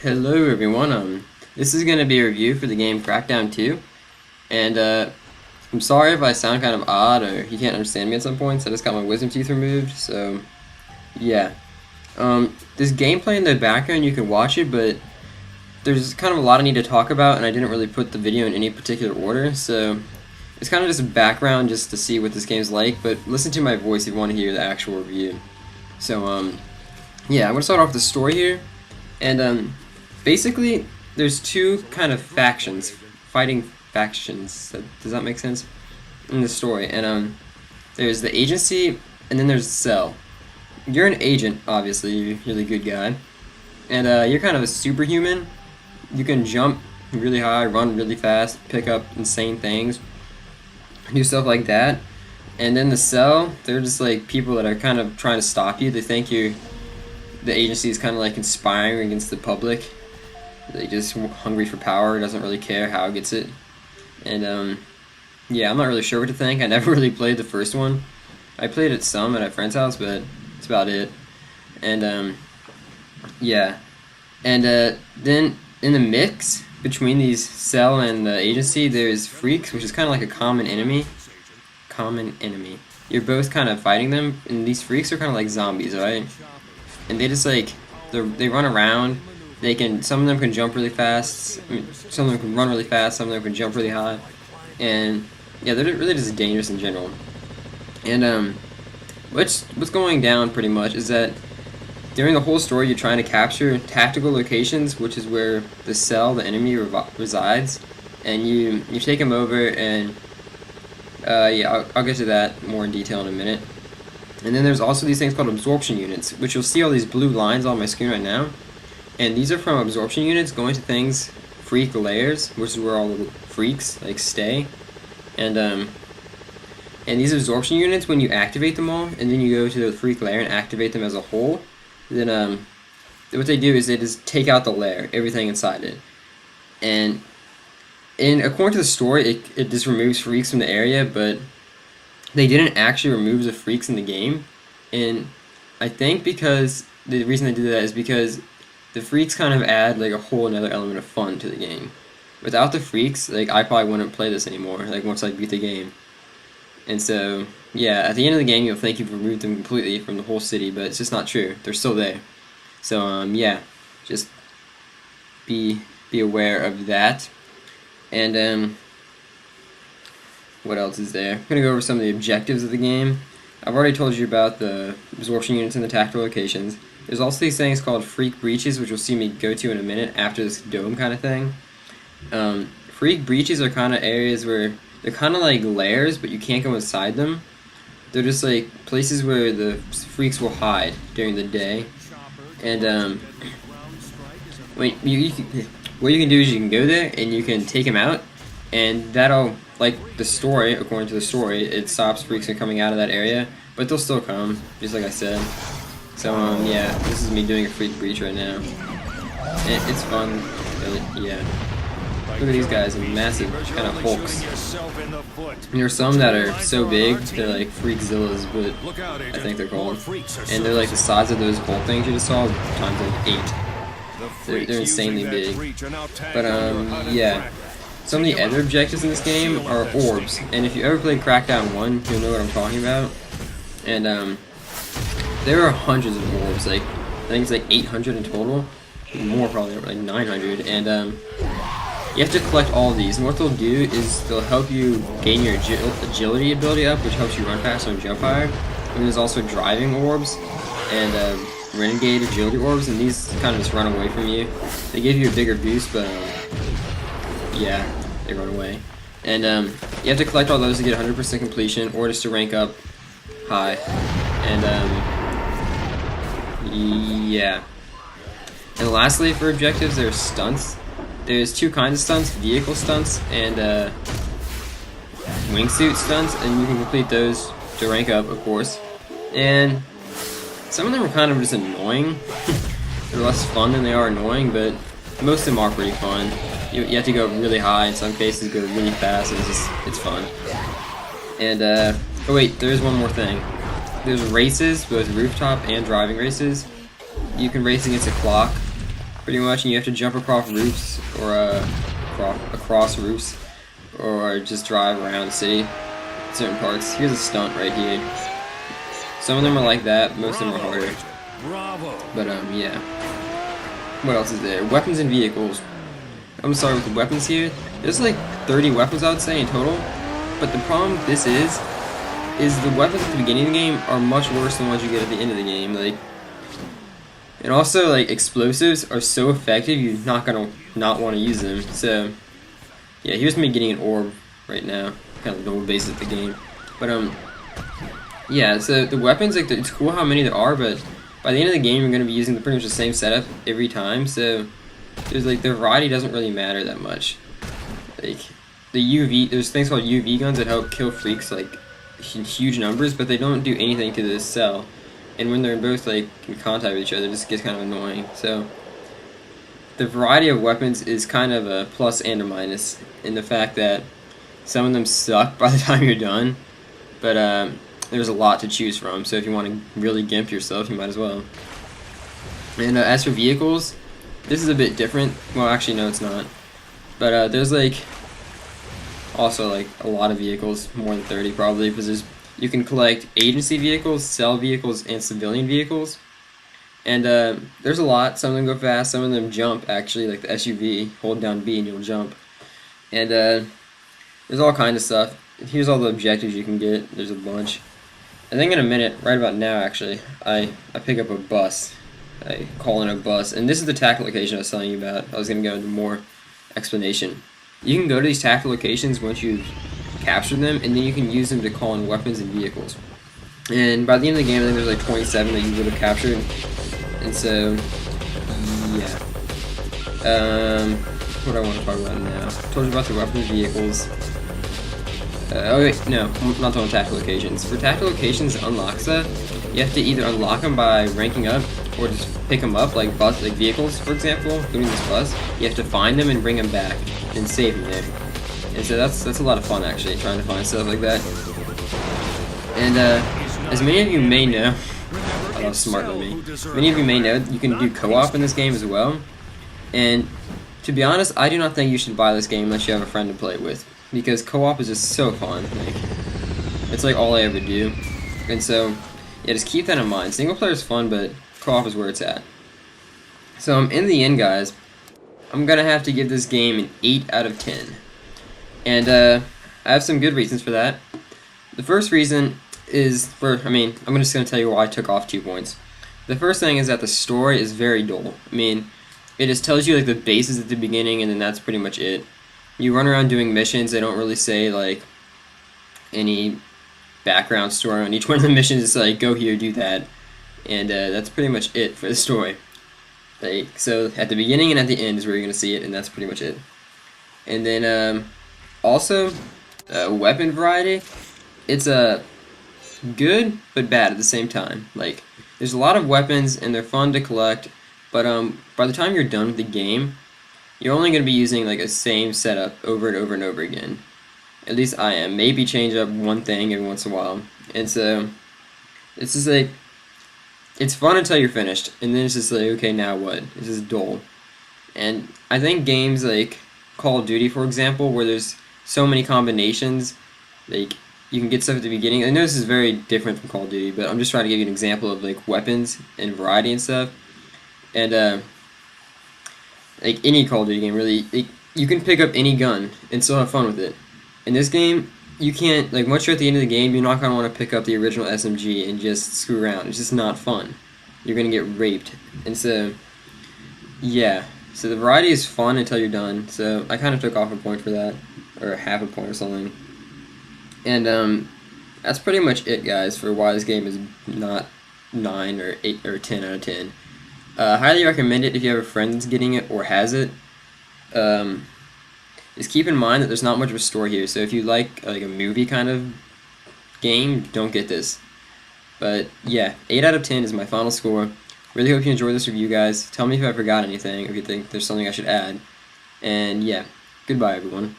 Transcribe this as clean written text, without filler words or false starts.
Hello everyone, this is going to be a review for the game Crackdown 2, and I'm sorry if I sound kind of odd or you can't understand me at some points. I just got my wisdom teeth removed, so yeah. This gameplay in the background, you can watch it, but there's kind of a lot I need to talk about, and I didn't really put the video in any particular order, so it's kind of just a background just to see what this game's like, but listen to my voice if you want to hear the actual review. So, yeah, I'm going to start off with the story here, and basically, there's two kind of factions, fighting factions. Does that make sense? In the story, and there's the agency, and then there's the cell. You're an agent, obviously. You're the good guy, and you're kind of a superhuman. You can jump really high, run really fast, pick up insane things, do stuff like that. And then the cell, they're just like people that are kind of trying to stop you. They think the agency is kind of like conspiring against the public. They just hungry for power, doesn't really care how it gets it. And yeah, I'm not really sure what to think. I never really played the first one. I played it some at a friend's house, but that's about it. And yeah. And then in the mix between these cell and the agency, there's freaks, which is kind of like a common enemy. You're both kind of fighting them, and these freaks are kind of like zombies, right? And they just like they run around. Some of them can jump really fast. Some of them can run really fast. Some of them can jump really high, and yeah, they're really just dangerous in general. And what's going down pretty much is that during the whole story, you're trying to capture tactical locations, which is where the cell, the enemy, resides, and you take them over, and yeah, I'll get to that more in detail in a minute. And then there's also these things called absorption units, which you'll see all these blue lines on my screen right now. And these are from absorption units going to things, freak layers, which is where all the freaks like stay. And these absorption units, when you activate them all, and then you go to the freak layer and activate them as a whole, then what they do is they just take out the layer, everything inside it. And according to the story, it just removes freaks from the area, but they didn't actually remove the freaks in the game. And I think because the reason they did that is because the freaks kind of add like a whole another element of fun to the game. Without the freaks, like I probably wouldn't play this anymore, like once I beat the game. And so, yeah, at the end of the game you'll think you've removed them completely from the whole city, but it's just not true. They're still there. So, yeah, just be aware of that. And, what else is there? I'm going to go over some of the objectives of the game. I've already told you about the absorption units and the tactical locations. There's also these things called freak breaches, which you'll see me go to in a minute after this dome kind of thing. Freak breaches are kind of areas where they're kind of like layers, but you can't go inside them. They're just like places where the freaks will hide during the day. And what you can do is you can go there and you can take them out, and that'll, like the story, according to the story, it stops freaks from coming out of that area, but they'll still come, just like I said. So, yeah, this is me doing a freak breach right now. And it's fun, but, yeah. Look at these guys, massive kind of hulks. And there's some that are so big, they're like freakzillas, but I think they're called. And they're like the size of those hulk things you just saw, times like 8. They're insanely big. But, yeah. Some of the other objectives in this game are orbs. And if you ever played Crackdown 1, you'll know what I'm talking about. And, there are hundreds of orbs, like, I think it's like 800 in total. More probably, like 900. And, you have to collect all of these. And what they'll do is they'll help you gain your agility ability up, which helps you run faster and jump higher. And there's also driving orbs and renegade agility orbs, and these kind of just run away from you. They give you a bigger boost, but, yeah, they run away. And, you have to collect all those to get 100% completion, or just to rank up high. And, yeah. And lastly, for objectives, there's stunts. There's two kinds of stunts, vehicle stunts and wingsuit stunts, and you can complete those to rank up, of course. And some of them are kind of just annoying. They're less fun than they are annoying, but most of them are pretty fun. You have to go really high, in some cases go really fast, and it's fun. And, oh wait, there's one more thing. There's races, both rooftop and driving races. You can race against a clock, pretty much, and you have to jump across roofs, or across roofs, or just drive around the city, certain parts. Here's a stunt right here. Some of them are like that, most of them are harder. But yeah. What else is there? Weapons and vehicles. I'm gonna start with the weapons here. There's like 30 weapons, I would say, in total. But the problem with this is the weapons at the beginning of the game are much worse than ones you get at the end of the game. Like, and also, like, explosives are so effective, you're not gonna not want to use them. So, yeah, here's me getting an orb right now. Kind of double base at the game. But yeah. So the weapons, like, it's cool how many there are, but by the end of the game, you're gonna be using pretty much the same setup every time. So there's like the variety doesn't really matter that much. Like the UV, there's things called UV guns that help kill freaks like in huge numbers, but they don't do anything to this cell. And when they're both like in contact with each other, it just gets kind of annoying. So the variety of weapons is kind of a plus and a minus in the fact that some of them suck by the time you're done, but there's a lot to choose from. So if you want to really gimp yourself, you might as well. And as for vehicles, this is a bit different. Well, actually, no, it's not. But there's like also like a lot of vehicles, more than 30 probably, because you can collect agency vehicles, cell vehicles, and civilian vehicles. And there's a lot. Some of them go fast, some of them jump actually, like the SUV. Hold down B and you'll jump. And there's all kinds of stuff. Here's all the objectives you can get. There's a bunch. I think in a minute, right about now actually, I pick up a bus. I call in a bus, and this is the tactical location I was telling you about. I was going to go into more explanation. You can go to these tactical locations once you've captured them, and then you can use them to call in weapons and vehicles. And by the end of the game, I think there's like 27 that you would have captured. And so, yeah. What do I want to talk about now? I told you about the weapons and vehicles. Oh wait, no, I'm not talking tactical locations. For tactical locations to unlock stuff, you have to either unlock them by ranking up, or just pick them up, like vehicles, for example, including this bus. You have to find them and bring them back, and save them there. And so that's a lot of fun, actually, trying to find stuff like that. And as many of you may know, that was smarter than me. Many of you may know you can do co-op in this game as well. And to be honest, I do not think you should buy this game unless you have a friend to play with, because co-op is just so fun. Like, it's like all I ever do. And so, yeah, just keep that in mind. Single player is fun, but co-op is where it's at. So in the end, guys, I'm gonna have to give this game an 8 out of 10. And I have some good reasons for that. The first reason is I'm just gonna tell you why I took off 2 points. The first thing is that the story is very dull. I mean, it just tells you like the bases at the beginning, and then that's pretty much it. You run around doing missions. They don't really say like any background story on each one of the missions. It's like, go here, do that, and that's pretty much it for the story. Like, so at the beginning and at the end is where you're gonna see it, and that's pretty much it. And then also weapon variety. It's good but bad at the same time. Like, there's a lot of weapons and they're fun to collect, but by the time you're done with the game, you're only going to be using like a same setup over and over and over again. At least I am. Maybe change up one thing every once in a while. And so it's just like, it's fun until you're finished, and then it's just like, okay, now what? It's just dull. And I think games like Call of Duty, for example, where there's so many combinations, like, you can get stuff at the beginning. I know this is very different from Call of Duty, but I'm just trying to give you an example of like weapons and variety and stuff. And like any Call of Duty game, really, you can pick up any gun and still have fun with it. In this game, you can't, like, once you're at the end of the game, you're not going to want to pick up the original SMG and just screw around. It's just not fun. You're going to get raped. And so, yeah. So the variety is fun until you're done. So I kind of took off a point for that, or half a point or something. And that's pretty much it, guys, for why this game is not 9 or 8 or 10 out of 10. Highly recommend it if you have a friend that's getting it or has it. Just keep in mind that there's not much of a story here, so if you like a movie kind of game, don't get this. But yeah, 8 out of 10 is my final score. Really hope you enjoyed this review, guys. Tell me if I forgot anything, or if you think there's something I should add. And yeah, goodbye, everyone.